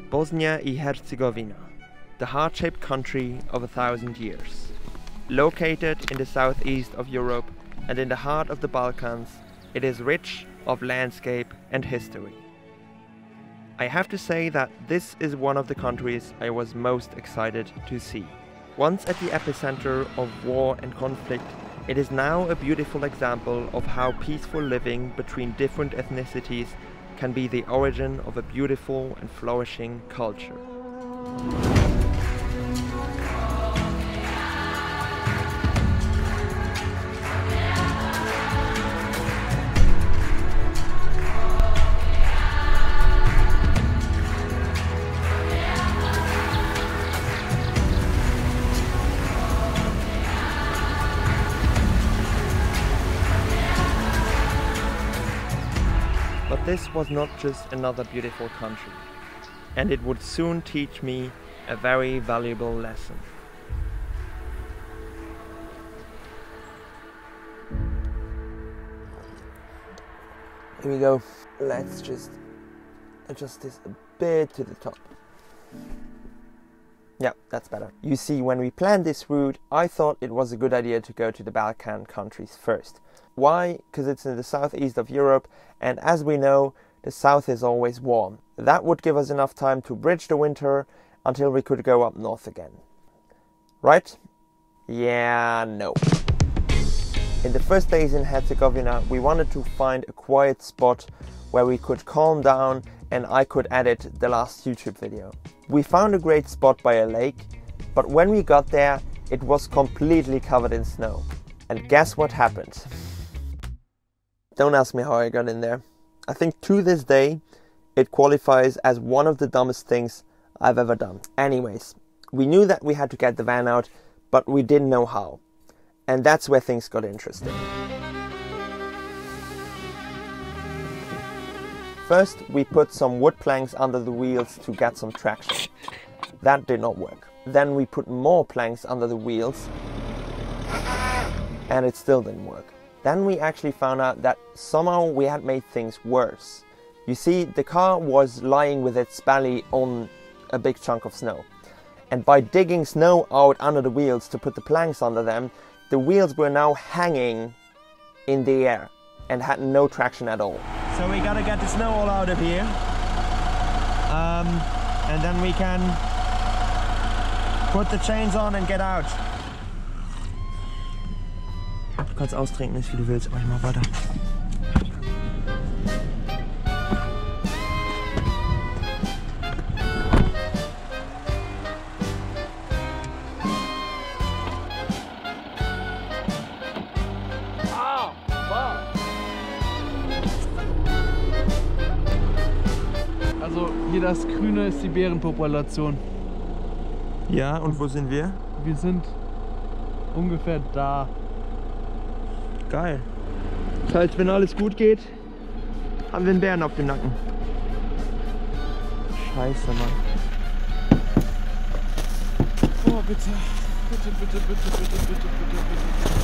Bosnia Herzegovina, the heart-shaped country of 1,000 years. Located in the southeast of Europe and in the heart of the Balkans, it is rich of landscape and history. I have to say that this is one of the countries I was most excited to see. Once at the epicenter of war and conflict, it is now a beautiful example of how peaceful living between different ethnicities can be the origin of a beautiful and flourishing culture. But this was not just another beautiful country, and it would soon teach me a very valuable lesson. Here we go. Let's just adjust this a bit to the top. Yeah, that's better. You see, when we planned this route, I thought it was a good idea to go to the Balkan countries first. Why? Because it's in the southeast of Europe, and as we know, the south is always warm. That would give us enough time to bridge the winter until we could go up north again. Right? Yeah, no. In the first days in Herzegovina, we wanted to find a quiet spot where we could calm down and I could edit the last YouTube video. We found a great spot by a lake, but when we got there, it was completely covered in snow. And guess what happened? Don't ask me how I got in there. I think to this day, it qualifies as one of the dumbest things I've ever done. Anyways, we knew that we had to get the van out, but we didn't know how. And that's where things got interesting. First, we put some wood planks under the wheels to get some traction. That did not work. Then we put more planks under the wheels, and it still didn't work. Then we actually found out that somehow we had made things worse. You see, the car was lying with its belly on a big chunk of snow. And by digging snow out under the wheels to put the planks under them, the wheels were now hanging in the air and had no traction at all. So we gotta get the snow all out of here. And then we can put the chains on and get out. Du kannst austrinken, wie du willst, aber ich mach weiter. Also hier das Grüne ist die Bärenpopulation. Ja, und wo sind wir? Wir sind ungefähr da. Geil. Das heißt, wenn alles gut geht, haben wir einen Bären auf dem Nacken. Scheiße, Mann. Oh, bitte. Bitte, bitte, bitte, bitte, bitte, bitte, bitte.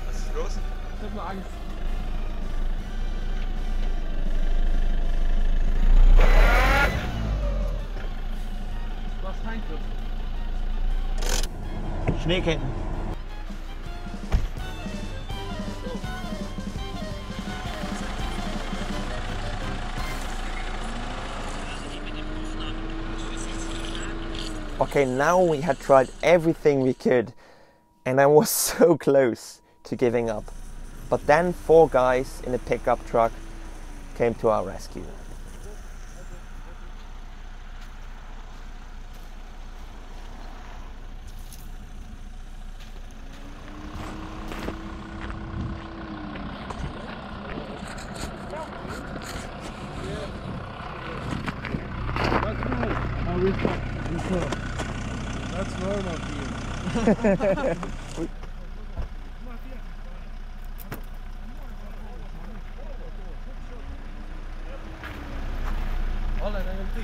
Was ist los? Ich hab nur Angst. Was Feingriff? Schneeketten. Okay, now we had tried everything we could, and I was so close to giving up. But then 4 guys in a pickup truck came to our rescue. That's normal here. One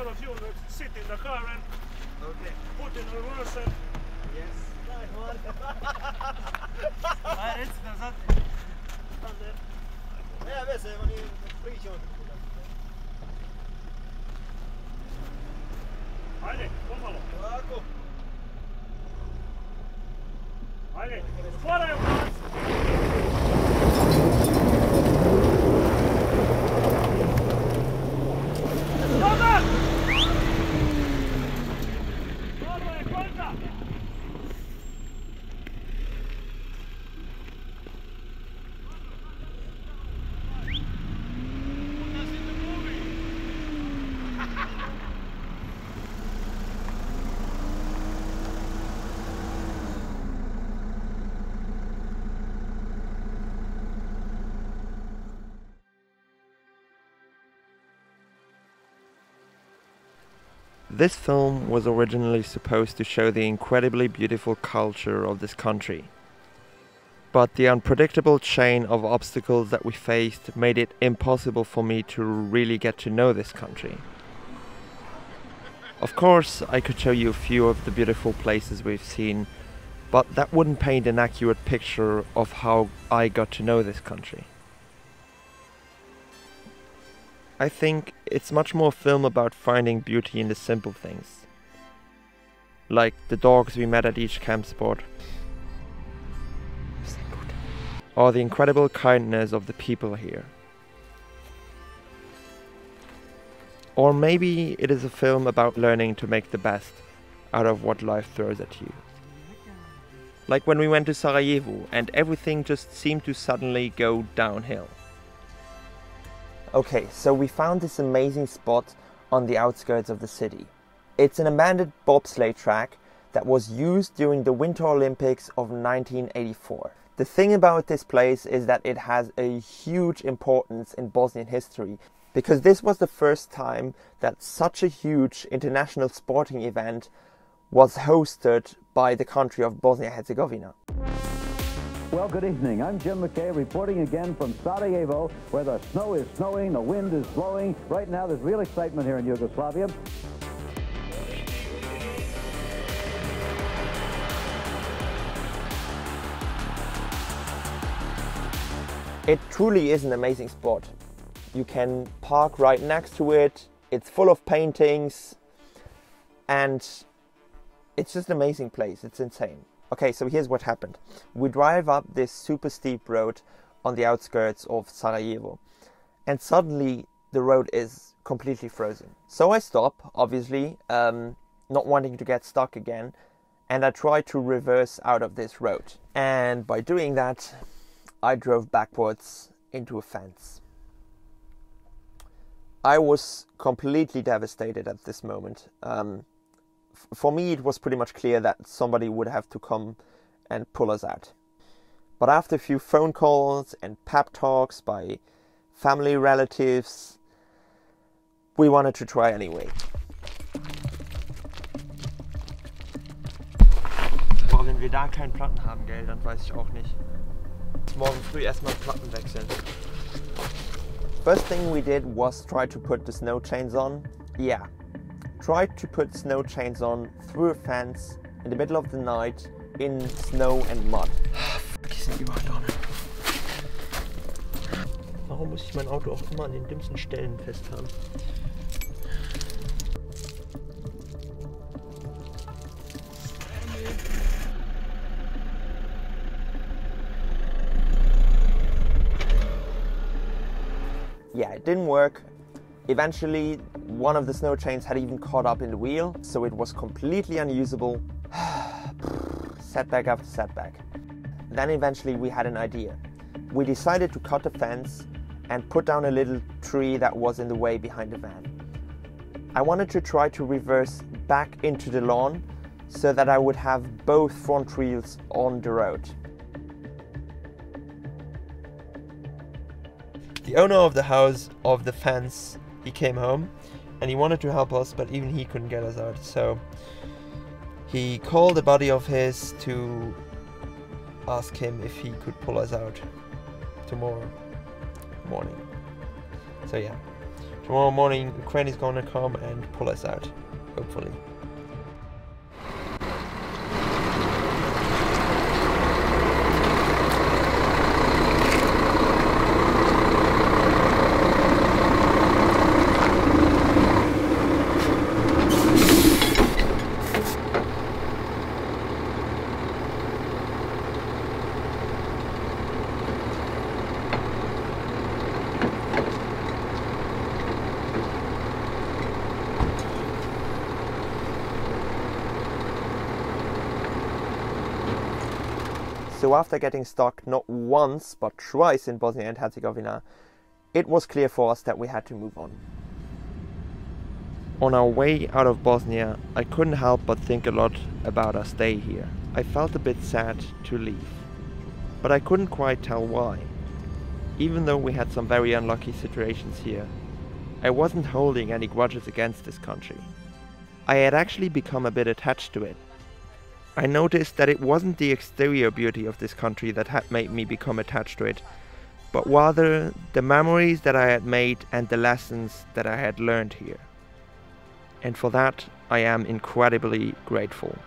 of you will sit in the car and put in reverse and Ajde, pomalo. Ajde, stvaraju glas. Dobar! Dobro je, konta! This film was originally supposed to show the incredibly beautiful culture of this country. But the unpredictable chain of obstacles that we faced made it impossible for me to really get to know this country. Of course, I could show you a few of the beautiful places we've seen, but that wouldn't paint an accurate picture of how I got to know this country. I think it's much more a film about finding beauty in the simple things. Like the dogs we met at each camp spot. Or the incredible kindness of the people here. Or maybe it is a film about learning to make the best out of what life throws at you. Like when we went to Sarajevo and everything just seemed to suddenly go downhill. Okay, so we found this amazing spot on the outskirts of the city. It's an abandoned bobsleigh track that was used during the Winter Olympics of 1984. The thing about this place is that it has a huge importance in Bosnian history, because this was the first time that such a huge international sporting event was hosted by the country of Bosnia Herzegovina. Well, good evening. I'm Jim McKay reporting again from Sarajevo, where the snow is snowing, the wind is blowing. Right now, there's real excitement here in Yugoslavia. It truly is an amazing spot. You can park right next to it. It's full of paintings, and it's just an amazing place. It's insane. Okay, so here's what happened. We drive up this super steep road on the outskirts of Sarajevo, and suddenly the road is completely frozen. So I stop, obviously, not wanting to get stuck again, and I try to reverse out of this road. And by doing that, I drove backwards into a fence. I was completely devastated at this moment. For me, it was pretty much clear that somebody would have to come and pull us out. But after a few phone calls and pep talks by family relatives, we wanted to try anyway. Boah, wenn wir da keinen Platten haben, gell, dann weiß ich auch nicht. Morgen früh erstmal Platten wechseln. First thing we did was try to put the snow chains on. Yeah. Tried to put snow chains on through a fence in the middle of the night in snow and mud. Fuck, hier sind überall Dornen. Warum muss ich mein Auto auch immer an den dümmsten Stellen festhaben? Yeah, it didn't work. Eventually, one of the snow chains had even caught up in the wheel, so it was completely unusable. Setback after setback. Then eventually we had an idea. We decided to cut the fence and put down a little tree that was in the way behind the van. I wanted to try to reverse back into the lawn so that I would have both front wheels on the road. The owner of the house, of the fence, he came home and he wanted to help us, but even he couldn't get us out. So He called a buddy of his to ask him if he could pull us out tomorrow morning. So yeah, tomorrow morning Ukraine is gonna come and pull us out, hopefully. So after getting stuck not once but twice in Bosnia and Herzegovina, it was clear for us that we had to move on. On our way out of Bosnia, I couldn't help but think a lot about our stay here. I felt a bit sad to leave, but I couldn't quite tell why. Even though we had some very unlucky situations here, I wasn't holding any grudges against this country. I had actually become a bit attached to it. I noticed that it wasn't the exterior beauty of this country that had made me become attached to it, but rather the memories that I had made and the lessons that I had learned here. And for that, I am incredibly grateful.